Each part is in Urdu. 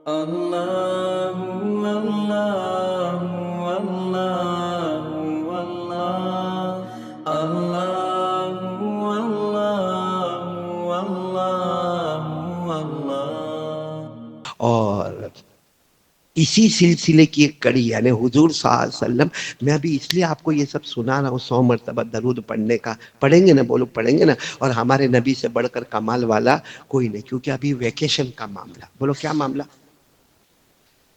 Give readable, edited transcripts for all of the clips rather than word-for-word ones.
اللہ اللہ اللہ اللہ اللہ اللہ اللہ۔ اور اسی سلسلے کی ایک کڑی یعنی حضور صلی اللہ علیہ وسلم، میں ابھی اس لیے آپ کو یہ سب سنا رہا ہوں 100 مرتبہ درود پڑھنے کا، پڑھیں گے نا، بولو پڑھیں گے نا، اور ہمارے نبی سے بڑھ کر کمال والا کوئی نہیں، کیونکہ ابھی ویکیشن کا معاملہ، بولو کیا معاملہ؟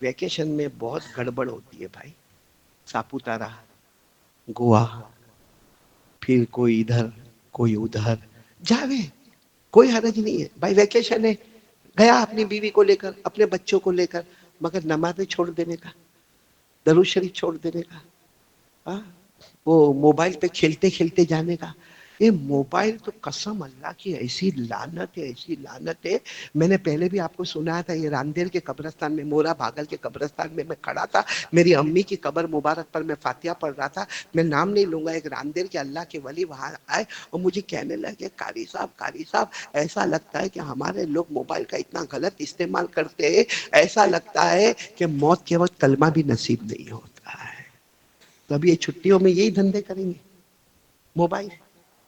ویکیشن میں بہت گڑبڑ ہوتی ہے بھائی، ساپوتارا، گوا، پھر کوئی ادھر کوئی ادھر، جاوے، کوئی حرج نہیں ہے بھائی، ویکیشن ہے، گیا اپنی بیوی کو لے کر، اپنے بچوں کو لے کر، مگر نمازیں چھوڑ دینے کا، درود شریف چھوڑ دینے کا، ہاں، وہ موبائل پہ کھیلتے کھیلتے جانے کا، یہ موبائل تو قسم اللہ کی ایسی لعنت ہے، ایسی لعنت ہے۔ میں نے پہلے بھی آپ کو سنایا تھا، یہ راندیر کے قبرستان میں، مورا بھاگل کے قبرستان میں کھڑا تھا، میری امی کی قبر مبارک پر میں فاتحہ پڑھ رہا تھا، میں نام نہیں لوں گا، ایک راندیر کے اللہ کے ولی وہاں آئے اور مجھے کہنے لگے قاری صاحب ایسا لگتا ہے کہ ہمارے لوگ موبائل کا اتنا غلط استعمال کرتے ہیں، ایسا لگتا ہے کہ موت کے وقت کلمہ بھی نصیب نہیں ہوتا ہے۔ تو اب یہ چھٹیوں میں یہی دھندے کریں گے، موبائل،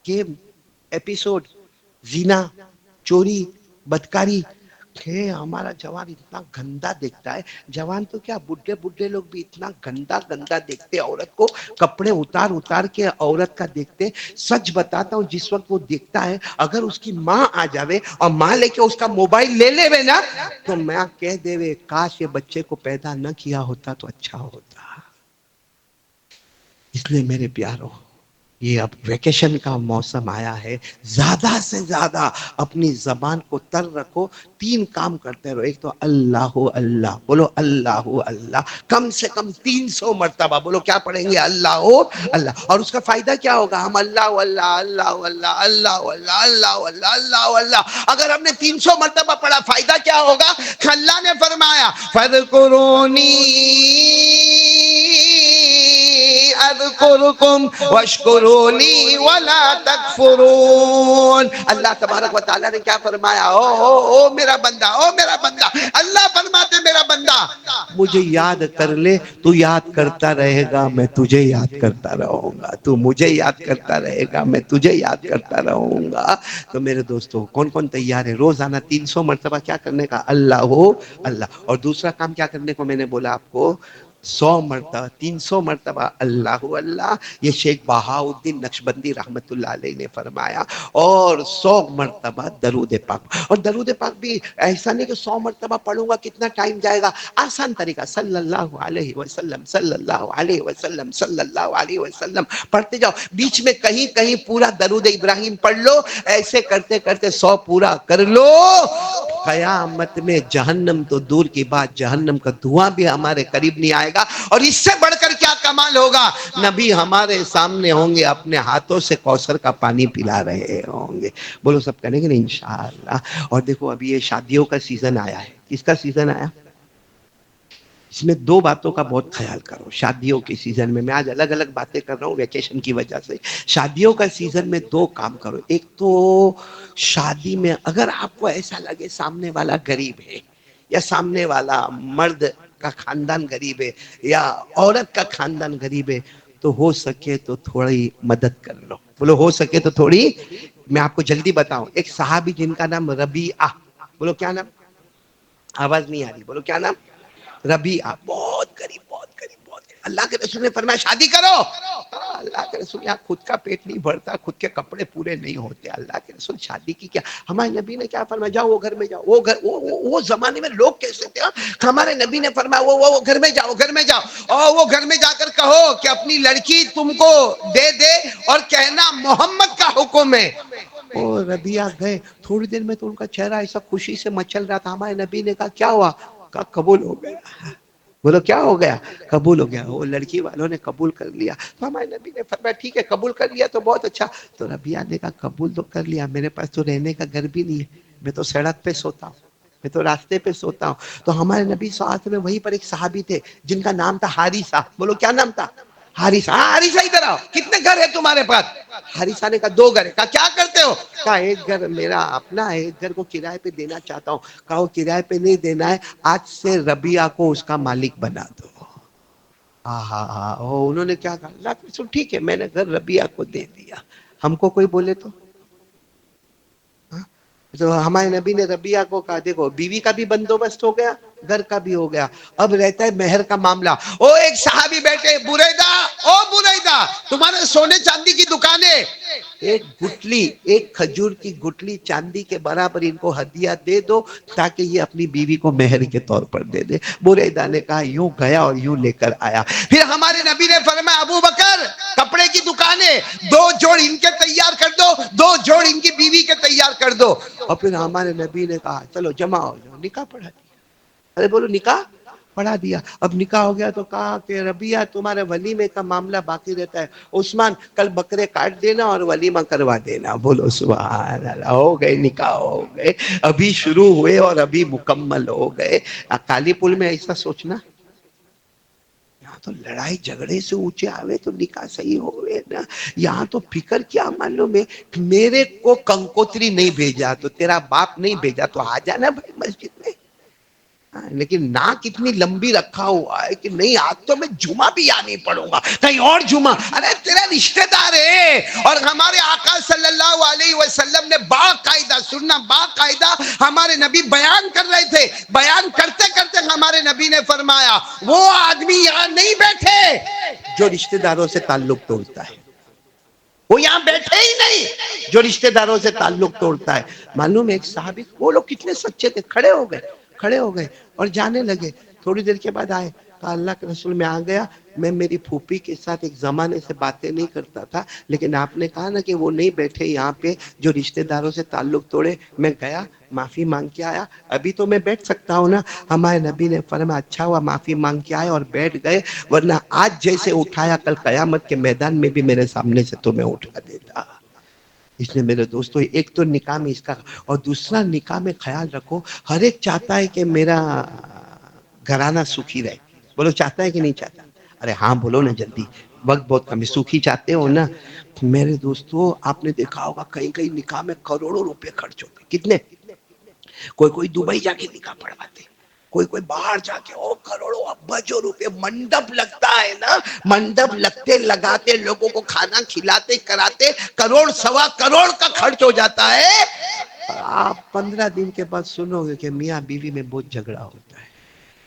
گیم، ایپیسوڈ، زنا، چوری، بدکاری، کہ ہمارا جوان اتنا گندا دیکھتا ہے، جوان تو کیا بڈھے بڈھے لوگ بھی اتنا گندا گندا دیکھتے عورت کو، کپڑے اتار اتار کے عورت کا دیکھتے۔ سچ بتاتا ہوں، جس وقت وہ دیکھتا ہے اگر اس کی ماں آ جاوے اور ماں لے کے اس کا موبائل لے لے وے نا، تو میں کہہ دے وے کاش یہ بچے کو پیدا نہ کیا ہوتا تو اچھا ہوتا۔ اس لیے میرے پیاروں، یہ اب ویکیشن کا موسم آیا ہے، زیادہ سے زیادہ اپنی زبان کو تر رکھو، 3 کام کرتے رہو، ایک تو اللہ اللہ، بولو اللہ اللہ، کم سے کم 300 مرتبہ بولو، کیا پڑھیں گے؟ اللہ اللہ، اور اس کا فائدہ کیا ہوگا؟ ہم اللہ اللہ اللہ اللہ اللہ اللہ اللہ اللہ اللہ اللہ، اگر ہم نے 300 مرتبہ پڑھا، فائدہ کیا ہوگا؟ اللہ نے فرمایا فَذْكُرُونِي اذکرکم واشکرونی ولا تکفرون۔ اللہ تبارک و تعالیٰ نے کیا فرمایا؟ او میرا بندہ، او میرا بندہ، اللہ فرماتے میرا بندہ مجھے یاد کر لے، تو یاد کرتا رہے گا، میں تجھے یاد کرتا رہوں گا، تو مجھے یاد کرتا رہے گا، میں تجھے یاد کرتا رہوں گا۔ تو میرے دوستو، کون کون تیار ہے روزانہ 300 مرتبہ کیا کرنے کا؟ اللہ اللہ، اور دوسرا کام کیا کرنے کو میں نے بولا آپ کو؟ 100 مرتبہ، 300 مرتبہ اللہ اللہ، یہ شیخ بہاؤالدین نقشبندی رحمت اللہ علیہ نے فرمایا، اور 100 مرتبہ درود پاک۔ اور درود پاک بھی ایسا نہیں کہ 100 مرتبہ پڑھوں گا کتنا ٹائم جائے گا، آسان طریقہ، صلی اللہ علیہ وسلم صلی اللہ علیہ وسلم صلی اللہ علیہ وسلم پڑھتے جاؤ، بیچ میں کہیں کہیں پورا درود ابراہیم پڑھ لو، ایسے کرتے کرتے 100 پورا کر لو، قیامت میں جہنم تو دور کی بات، جہنم کا دھواں بھی ہمارے قریب نہیں آئے گا۔ اور اس سے بڑھ کر کیا کمال ہوگا؟ نبی ہمارے سامنے ہوں گے، اپنے ہاتھوں سے کوثر کا پانی پلا رہے ہوں گے، بولو سب کریں گے نا انشاءاللہ۔ اور دیکھو ابھی یہ شادیوں کا سیزن آیا ہے، کس کا سیزن آیا؟ اس میں 2 باتوں کا بہت خیال کرو شادیوں کے سیزن میں آج الگ الگ باتیں کر رہا ہوں ویکیشن کی وجہ سے۔ شادیوں کا سیزن میں 2 کام کرو، ایک تو شادی میں اگر آپ کو ایسا لگے سامنے والا غریب ہے، یا سامنے والا مرد کا خاندان غریب ہے، یا عورت کا خاندان غریب ہے، تو ہو سکے تو تھوڑی مدد کر لو، بولو ہو سکے تو تھوڑی۔ میں آپ کو جلدی بتاؤں، ایک صحابی جن کا نام ربیعہ، بولو کیا نام؟ آواز نہیں آ رہی، بولو کیا نام؟ ربیعہ، بہت غریب بہت غریب بہت غریب، اللہ کے رسول نے فرمایا شادی کرو، اللہ کے رسول، یہاں خود کا پیٹ نہیں بھرتا، خود کے کپڑے پورے نہیں ہوتے، اللہ کے رسول شادی کی کیا؟ ہمارے نبی نے کیا فرمایا؟ جاؤ وہ گھر میں جاؤ، وہ زمانے میں لوگ کیسے تھے، ہمارے نبی نے فرمایا وہ گھر میں جاؤ، گھر میں جاؤ، اور وہ گھر میں جا کر کہو کہ اپنی لڑکی تم کو دے دے، اور کہنا محمد کا حکم ہے۔ اور ربیعہ گئے، تھوڑی دیر میں تو ان کا چہرہ ایسا خوشی سے مچل رہا تھا، ہمارے نبی نے کہا کیا ہوا؟ کہا قبول ہو گیا۔ بولو کیا ہو گیا؟ قبول ہو گیا۔ وہ لڑکی والوں نے قبول کر لیا، تو ہمارے نبی نے فرمایا ٹھیک ہے قبول کر لیا تو بہت اچھا۔ تو ربیعہ نے کہا قبول تو کر لیا، میرے پاس تو رہنے کا گھر بھی نہیں ہے، میں تو سڑک پہ سوتا ہوں، میں تو راستے پہ سوتا ہوں۔ تو ہمارے نبی صلی اللہ علیہ وسلم وہیں پر ایک صحابی تھے جن کا نام تھا حارثہ، بولو کیا نام تھا؟ حارثہ۔ ہاں حارثہ ادھر آؤ، کتنے گھر ہے تمہارے پاس؟ حارثہ نے کہا 2 گھر ہے. کہا کیا کرتے ہو؟ کہا ایک گھر میرا اپنا ہے, ایک گھر کو کرائے پہ دینا چاہتا ہوں. کہا وہ کرائے پہ نہیں دینا ہے, آج سے ربیعہ کو اس کا مالک بنا دو. انہوں نے کیا کہا, اللہ کے رسول ٹھیک ہے میں نے گھر ربیعہ کو دے دیا. ہم کو کوئی بولے تو ہمارے نبی نے ربیعہ کو کہا دیکھو بیوی کا بھی بندوبست ہو گیا, گھر کا بھی ہو گیا, اب رہتا ہے مہر کا معاملہ. ایک صحابی بیٹھے, بریدہ تمہارے سونے چاندی کی دکان ہے, ایک گٹلی, ایک کھجور کی گٹلی چاندی کے برابر ان کو ہدیہ دے دو تاکہ یہ اپنی بیوی کو مہر کے طور پر دے دے. بریدہ نے کہا یوں گیا اور یوں لے کر آیا. پھر ہمارے نبی نے فرمایا ابو بکر کپڑے کی دکان ہے, 2 جوڑ ان کے تیار کر دو, 2 جوڑ ان کی بیوی کے تیار کر دو. اور پھر ہمارے نبی نے کہا چلو جمع ہو جاؤ, نکاح پڑھا دیا. ارے بولو نکاح پڑھا دیا. اب نکاح ہو گیا تو کہا کہ ربیعہ تمہارے ولیمے کا معاملہ باقی رہتا ہے, عثمان کل بکرے کاٹ دینا اور ولیمہ کروا دینا. بولو سبحان اللہ. ہو گئے نکاح, ہو گئے, ابھی شروع ہوئے اور ابھی مکمل ہو گئے. کالی پل میں ایسا سوچنا, یہاں تو لڑائی جھگڑے سے اونچے آوے تو نکاح صحیح ہوئے نا. یہاں تو فکر کیا معلوم ہے, میرے کو کنکوتری نہیں بھیجا تو تیرا باپ نہیں بھیجا تو آ جانا بھائی مسجد میں. لیکن ناک اتنی لمبی رکھا ہوا ہے کہ نہیں آج تو میں جمعہ بھی آ نہیں پڑوں گا, کہیں اور جمعہ. ارے تیرا رشتہ دار ہے. اور ہمارے آقا صلی اللہ علیہ وسلم نے باقاعدہ سننا, باقاعدہ ہمارے نبی بیان کر رہے تھے, بیان کرتے کرتے ہمارے نبی نے فرمایا وہ آدمی یہاں نہیں بیٹھے جو رشتہ داروں سے تعلق توڑتا ہے. وہ یہاں بیٹھے ہی نہیں جو رشتہ داروں سے تعلق توڑتا ہے. معلوم ہے ایک صحابی, وہ لوگ کتنے سچے تھے, کھڑے ہو گئے اور جانے لگے. تھوڑی دیر کے بعد آئے, کہا اللہ کے رسول میں آ گیا, میں میری پھوپھی کے ساتھ ایک زمانے سے باتیں نہیں کرتا تھا, لیکن آپ نے کہا نا کہ وہ نہیں بیٹھے یہاں پہ جو رشتہ داروں سے تعلق توڑے, میں گیا معافی مانگ کے آیا, ابھی تو میں بیٹھ سکتا ہوں نا. ہمارے نبی نے فرمایا اچھا ہوا معافی مانگ کے آئے اور بیٹھ گئے, ورنہ آج جیسے اٹھایا کل قیامت کے میدان میں بھی میرے سامنے سے تمہیں اٹھا دیتا. اس لیے میرے دوستو ایک تو نکاح میں اس کا, اور دوسرا نکاح میں خیال رکھو ہر ایک چاہتا ہے کہ میرا گھرانہ سکھی رہے. بولو چاہتا ہے کہ نہیں چاہتا؟ ارے ہاں بولو نا جلدی, وقت بہت کم ہے. سکھی چاہتے ہو نا؟ میرے دوستو آپ نے دیکھا ہوگا کہیں کہیں نکاح میں کروڑوں روپے خرچ ہوتے. کتنے؟ کوئی دبئی جا کے نکاح پڑھواتے, کوئی باہر جا کے کروڑوں ابجوں روپے. منڈپ لگتا ہے نا, منڈپ لگتے لگاتے لوگوں کو کھانا کھلاتے کراتے 1.25 کروڑ کا خرچ ہو جاتا ہے. آپ 15 دن کے بعد سنو گے کہ میاں بیوی میں بہت جھگڑا ہوتا ہے.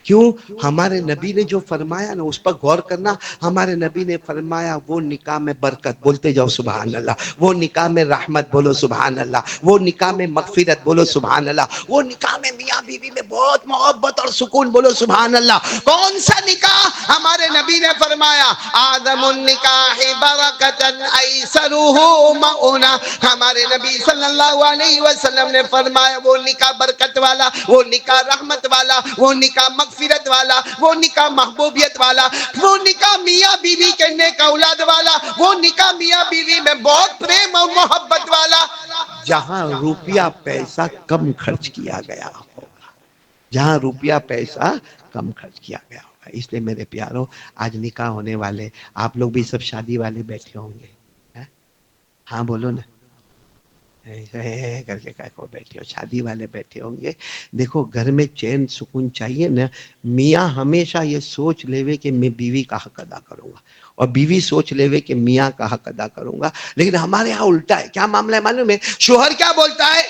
کیوں؟ ہمارے نبی نے جو فرمایا نا اس پر غور کرنا. ہمارے نبی نے فرمایا وہ نکاح میں برکت, بولتے جاؤ سبحان اللہ, وہ نکاح میں رحمت, بولو سبحان اللہ, وہ نکاح میں مغفرت, بولو سبحان اللہ, وہ نکاح میں میاں بیوی میں بہت محبت اور سکون, بولو سبحان اللہ. کون سا نکاح؟ ہمارے نبی نے فرمایا آدم النکاح برکتا ایسرہ مؤنہ. ہمارے نبی صلی اللہ علیہ وسلم نے فرمایا وہ نکاح برکت والا, وہ نکاح رحمت والا, وہ نکاح مغفرت والا, وہ نکاح محبوبیت والا, وہ نکاح میاں بیوی کے نیک اولاد والا, وہ نکاح میاں بیوی میں بہت پریم اور محبت والا, جہاں روپیہ پیسہ کم خرچ کیا گیا ہوگا, جہاں روپیہ پیسہ کم خرچ کیا گیا ہوگا. اس لیے میرے پیارو آج نکاح ہونے والے آپ لوگ بھی سب شادی والے بیٹھے ہوں گے, ہاں بولو نا, کر کے کو بیٹھے ہو, شادی والے بیٹھے ہوں گے. دیکھو گھر میں چین سکون چاہیے نا. میاں ہمیشہ یہ سوچ لیوے کہ میں بیوی کا حق ادا کروں گا, اور بیوی سوچ لیوے کہ میاں کا حق ادا کروں گا. لیکن ہمارے ہاں الٹا ہے. کیا معاملہ ہے معلوم ہے؟ شوہر کیا بولتا ہے,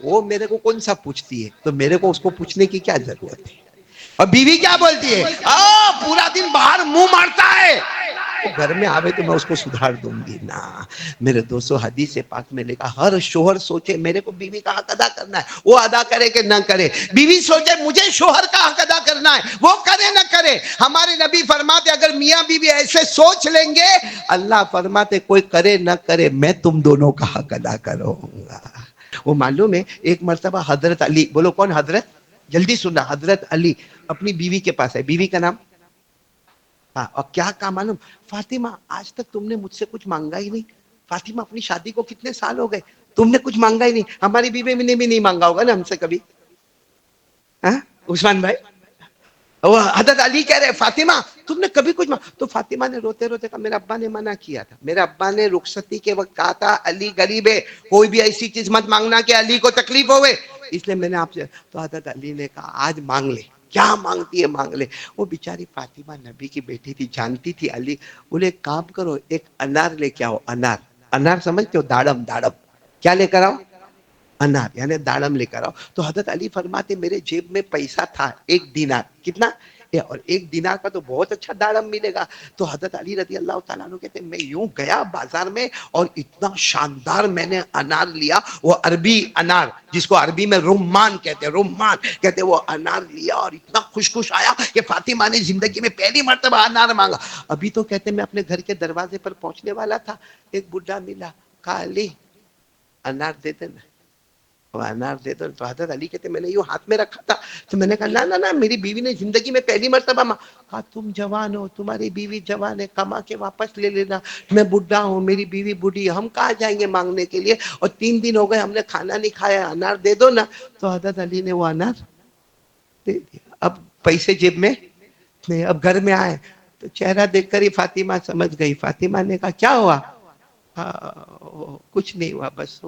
وہ میرے کو کون سا پوچھتی ہے تو میرے کو اس کو پوچھنے کی کیا ضرورت ہے. اور بیوی کیا بولتی ہے, پورا دن باہر منہ مارتا ہے, گھر میں آوے تو میں اس کو سدھار دوں گی نا. میرے دوستو حدیث پاک میں لکھا ہر شوہر سوچے میرے کو بیوی کا حق ادا کرنا ہے, وہ ادا کرے کہ نہ کرے. بیوی سوچے مجھے شوہر کا حق ادا کرنا ہے, وہ کرے نہ کرے. ہمارے نبی فرماتے اگر میاں بیوی ایسے سوچ لیں گے, اللہ فرماتے کوئی کرے نہ کرے میں تم دونوں کا حق ادا کروں گا. وہ معلوم ہے ایک مرتبہ حضرت علی, بولو کون حضرت, جلدی سننا, حضرت علی اپنی بیوی کے پاس ہے. بیوی کا نام, اور کیا کہا معلوم, فاطمہ آج تک تم نے مجھ سے کچھ مانگا ہی نہیں. فاطمہ اپنی شادی کو کتنے سال ہو گئے, تم نے کچھ مانگا ہی نہیں. ہماری بیوی نے بھی نہیں مانگا ہوگا نا ہم سے کبھی, عثمان بھائی. وہ حضرت علی کہہ رہے فاطمہ تم نے کبھی کچھ تو فاطمہ نے روتے روتے کہا میرے ابا نے منع کیا تھا، میرے ابا نے رخصتی کے وقت کہا تھا علی غریب ہے، کوئی بھی ایسی چیز مت مانگنا کہ علی کو تکلیف ہوئے، اس لیے میں نے آپ سے، تو حضرت علی نے کہا آج مانگ لے، کیا مانگتی ہے مانگ لے۔ وہ بیچاری فاطمہ نبی کی بیٹی تھی، جانتی تھی علی، بولے ایک کام کرو، ایک انار لے کے آؤ، انار، انار سمجھتے ہو، داڑم، داڑم، کیا لے کر آؤ؟ انار یعنی داڑم لے کر آؤ۔ تو حضرت علی فرماتے میرے جیب میں پیسہ تھا 1 دینار، کتنا؟ اور 1 دینار کا تو بہت اچھا داڑم ملے گا۔ تو حضرت علی رضی اللہ تعالیٰ عنہ کہتے ہیں میں یوں گیا بازار میں اور اتنا شاندار میں نے انار لیا، وہ عربی انار جس کو عربی میں رمان کہتے ہیں، رمان کہتے ہیں، وہ انار لیا اور اتنا خوش آیا کہ فاطمہ نے زندگی میں پہلی مرتبہ انار مانگا۔ ابھی تو کہتے ہیں میں اپنے گھر کے دروازے پر پہنچنے والا تھا، ایک بڈھا ملا، کہا علی انار دے دینا، انار دے دو۔ تو حضرت علی کہتے میں نے یوں ہاتھ میں رکھا تھا، تو میں نے کہا نہ میری بیوی نے زندگی میں پہلی مرتبہ کہا تم جوان ہو، تمہاری بیوی جوان ہے، کما کے واپس لے لینا، میں بڈھا ہوں، میری بیوی بڈھی ہے، ہم کہاں جائیں گے مانگنے کے لیے، اور 3 دن ہو گئے ہم نے کھانا نہیں کھایا، انار دے دو نا۔ تو حضرت علی نے وہ انار دے دیا۔ اب پیسے جیب میں نہیں، اب گھر میں آئے تو چہرہ دیکھ کر ہی فاطمہ سمجھ گئی۔ فاطمہ نے کہا کیا ہوا؟ کچھ نہیں ہوا، بس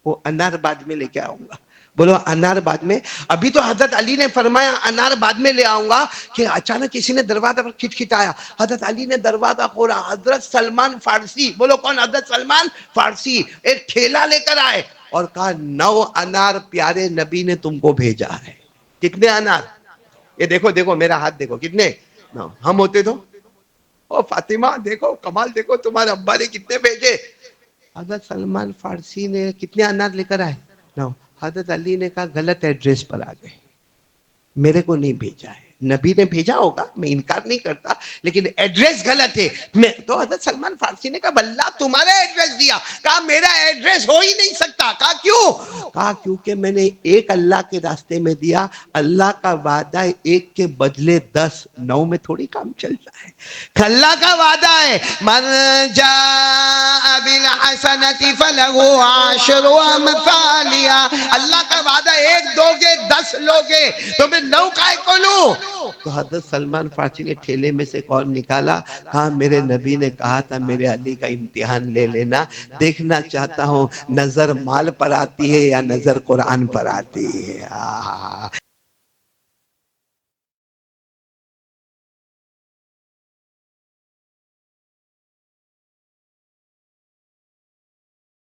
وہ انار بعد میں لے کے آؤں گا۔ بولو انار بعد میں۔ ابھی تو حضرت علی نے فرمایا انار بعد میں لے آؤں گا کہ اچانک کسی نے دروازہ پر کھٹکھٹایا، حضرت علی نے دروازہ کھولا، حضرت سلمان فارسی، بولو کون؟ حضرت سلمان فارسی ایک ٹھیلا لے کر آئے اور کہا 9 انار پیارے نبی نے تم کو بھیجا ہے۔ کتنے انار؟ یہ دیکھو دیکھو میرا ہاتھ دیکھو، کتنے؟ 9۔ ہم ہوتے تو او فاطمہ دیکھو کمال، دیکھو تمہارے ابا نے کتنے بھیجے۔ حضرت سلمان فارسی نے کتنے انار لے کر آئے؟ 9۔ حضرت علی نے کہا غلط ایڈریس پر آ گئے، میرے کو نہیں بھیجا ہے، نبی نے بھیجا ہوگا، میں انکار نہیں کرتا، لیکن ایڈریس غلط ہے۔ تو حضرت سلمان فارسی نے کہا اللہ تمہارا ایڈریس دیا؟ کہا میرا ایڈریس ہو ہی نہیں سکتا۔ کہا کیوں؟ کہا کیونکہ میں نے ایک اللہ کے راستے میں دیا، اللہ کا وعدہ ہے 1 کے بدلے 10، 9 میں تھوڑی کام چلتا ہے۔ اللہ کا وعدہ ہے من جاء بالحسنۃ فلہ عشر امثالها، اللہ کا وعدہ 1 دو گے 10 لوگے، تو میں 9 کائے کو لوں؟ تو حضرت سلمان فارسی نے ٹھیلے میں سے کون نکالا، کہا میرے نبی نے کہا تھا میرے علی کا امتحان لے لینا، دیکھنا چاہتا ہوں نظر مال پر آتی ہے یا نظر قرآن پر آتی ہے۔